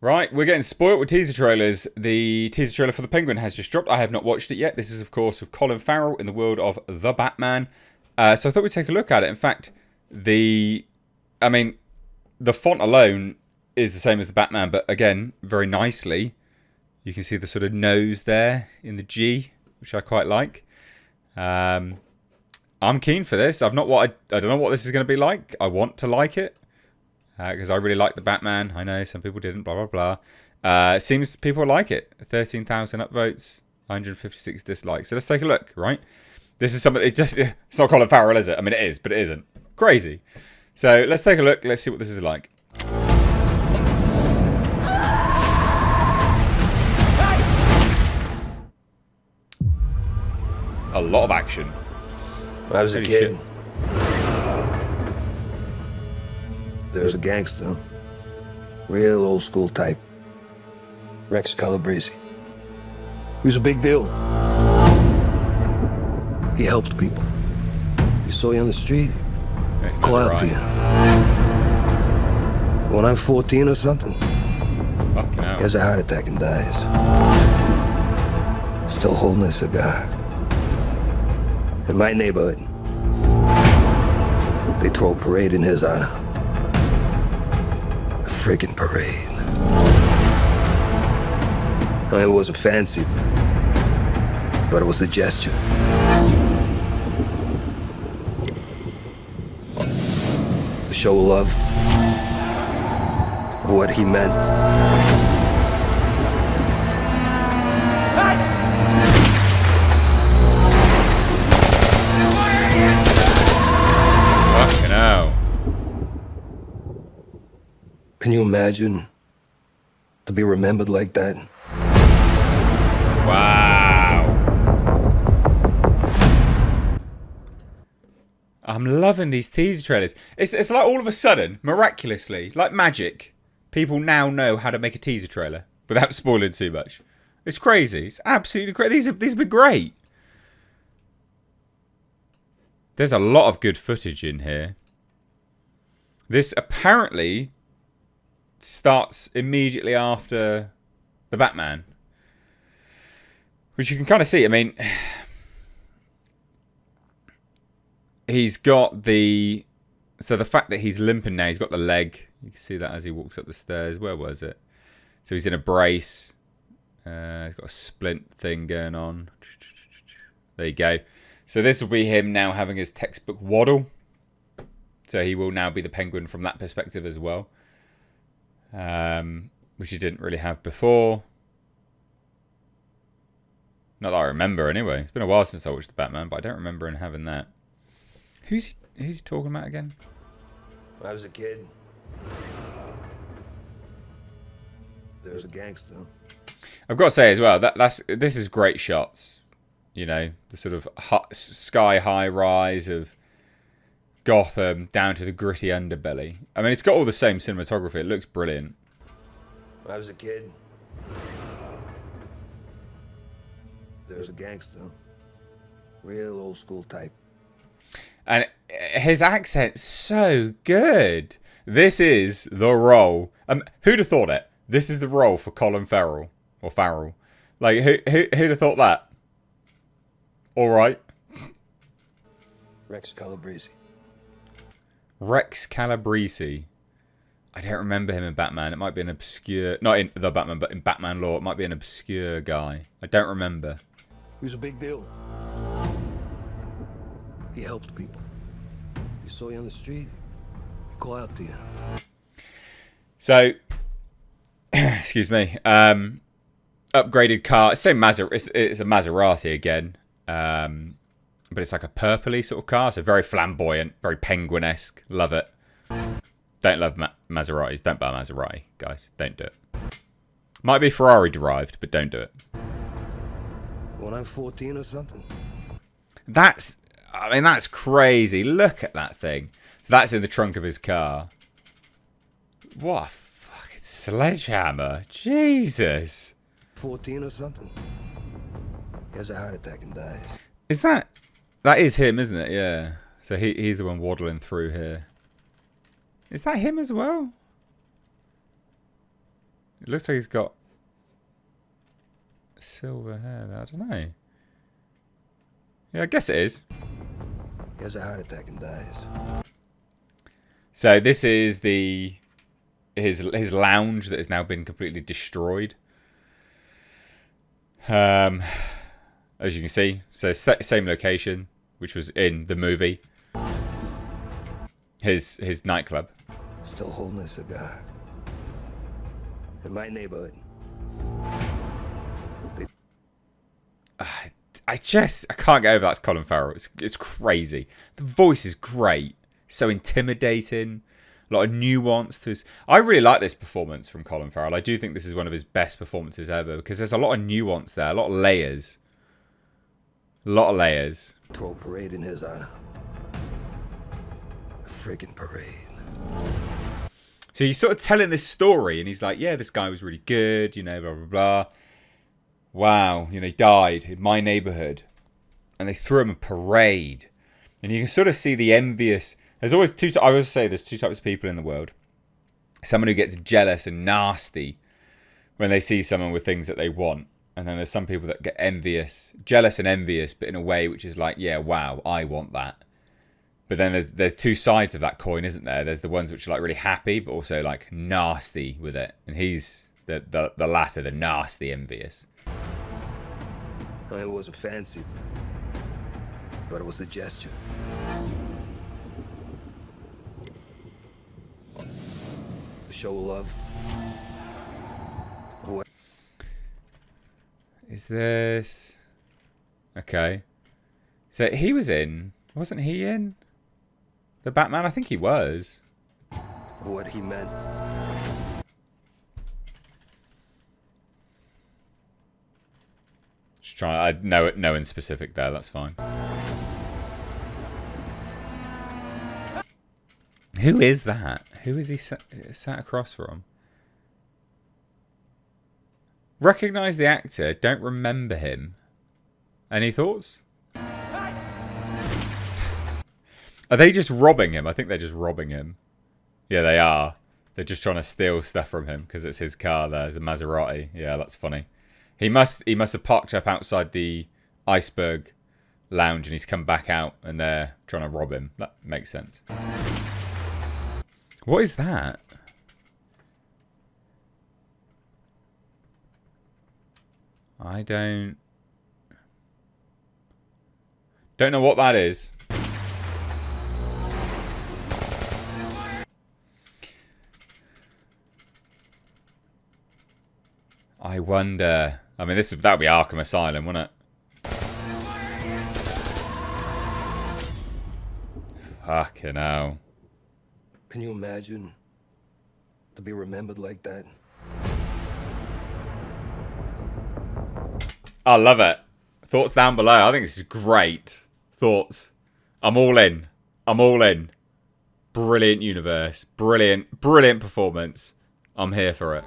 Right, we're getting spoilt with teaser trailers. The teaser trailer for The Penguin has just dropped. I have not watched it yet. This is, of course, with Colin Farrell in the world of The Batman. So I thought we'd take a look at it. In fact, the font alone is the same as The Batman, but again, very nicely. You can see the sort of nose there in the G, which I quite like. I'm keen for this. I don't know what this is going to be like. I want to like it. Because I really like the Batman. I know some people didn't, blah, blah, blah. It seems people like it. 13,000 upvotes, 156 dislikes. So let's take a look, right? This is something, it's not Colin Farrell, is it? I mean, it is, but it isn't. Crazy. So let's take a look. Let's see what this is like. A lot of action. When I was a kid, there was a gangster, real old school type, Rex Calabrese. He was a big deal. He helped people. He saw you on the street, call out to you. When I'm 14 or something, he has a heart attack and dies. Still holding a cigar. In my neighborhood, they throw a parade in his honor. A freaking parade. I mean, it wasn't fancy, but it was a gesture. A show of love for what he meant. Fucking hell. Can you imagine to be remembered like that? Wow. I'm loving these teaser trailers. It's like all of a sudden, miraculously, like magic, people now know how to make a teaser trailer without spoiling too much. It's crazy. It's absolutely crazy. These have been great. There's a lot of good footage in here. This apparently starts immediately after the Batman, which you can kind of see. I mean, he's got the fact that he's limping now, he's got the leg. You can see that as he walks up the stairs. Where was it? So he's in a brace. He's got a splint thing going on. There you go. So this will be him now having his textbook waddle. So he will now be the Penguin from that perspective as well. Which he didn't really have before. Not that I remember anyway. It's been a while since I watched the Batman, but I don't remember him having that. Who's he talking about again? When I was a kid, there was a gangster. I've got to say as well, this is great shots. You know, the sort of sky-high rise of Gotham down to the gritty underbelly. I mean, it's got all the same cinematography. It looks brilliant. When I was a kid, there was a gangster, real old school type. And his accent's so good. This is the role. Who'd have thought it? This is the role for Colin Farrell. Or Farrell. Like, who'd have thought that? All right. Rex Calabrese. Rex Calabrese. I don't remember him in Batman. It might be an obscure... Not in The Batman, but in Batman lore. It might be an obscure guy. I don't remember. He was a big deal. He helped people. He saw you on the street, he call out to you. So... excuse me. Upgraded car. Same Maserati. It's a Maserati again. But it's like a purpley sort of car. So very flamboyant. Very Penguin-esque. Love it. Don't love Maseratis. Don't buy a Maserati, guys. Don't do it. Might be Ferrari derived, but don't do it. When I'm 14 or something. That's crazy. Look at that thing. So that's in the trunk of his car. What a fucking sledgehammer. Jesus. 14 or something. He has a heart attack and dies. Is that is him, isn't it? Yeah. So he's the one waddling through here. Is that him as well? It looks like he's got silver hair there. I don't know. Yeah, I guess it is. He has a heart attack and dies. So this is his lounge that has now been completely destroyed. As you can see, so same location, which was in the movie. His nightclub. Still holding a cigar. In my neighborhood. I can't get over that's Colin Farrell. It's crazy. The voice is great. So intimidating. A lot of nuance to this. I really like this performance from Colin Farrell. I do think this is one of his best performances ever because there's a lot of nuance there, a lot of layers. A lot of layers. Throw a parade in his honor. A friggin' parade. So he's sort of telling this story and he's like, yeah, this guy was really good, you know, blah, blah, blah. Wow, you know, he died in my neighborhood. And they threw him a parade. And you can sort of see the envious... There's always I always say there's two types of people in the world. Someone who gets jealous and nasty when they see someone with things that they want. And then there's some people that get envious, jealous and envious, but in a way which is like, yeah, wow, I want that. But then there's two sides of that coin, isn't there? There's the ones which are like really happy, but also like nasty with it. And he's the latter, the nasty envious. I mean, it wasn't fancy, but it was a gesture. A show of love. What? Is this... Okay. So he was in... Wasn't he in The Batman? I think he was. What he meant. Just trying... I know it. No in specific there. That's fine. Who is that? Who is he sat across from? Recognise the actor. Don't remember him. Any thoughts? Are they just robbing him? I think they're just robbing him. Yeah, they are. They're just trying to steal stuff from him because it's his car there. It's a Maserati. Yeah, that's funny. He must have parked up outside the Iceberg lounge and he's come back out and they're trying to rob him. That makes sense. What is that? I don't know what that is. I wonder. I mean, that would be Arkham Asylum, wouldn't it? Fucking hell. Can you imagine to be remembered like that? I love it. Thoughts down below. I think this is great. Thoughts. I'm all in. I'm all in. Brilliant universe. Brilliant performance. I'm here for it.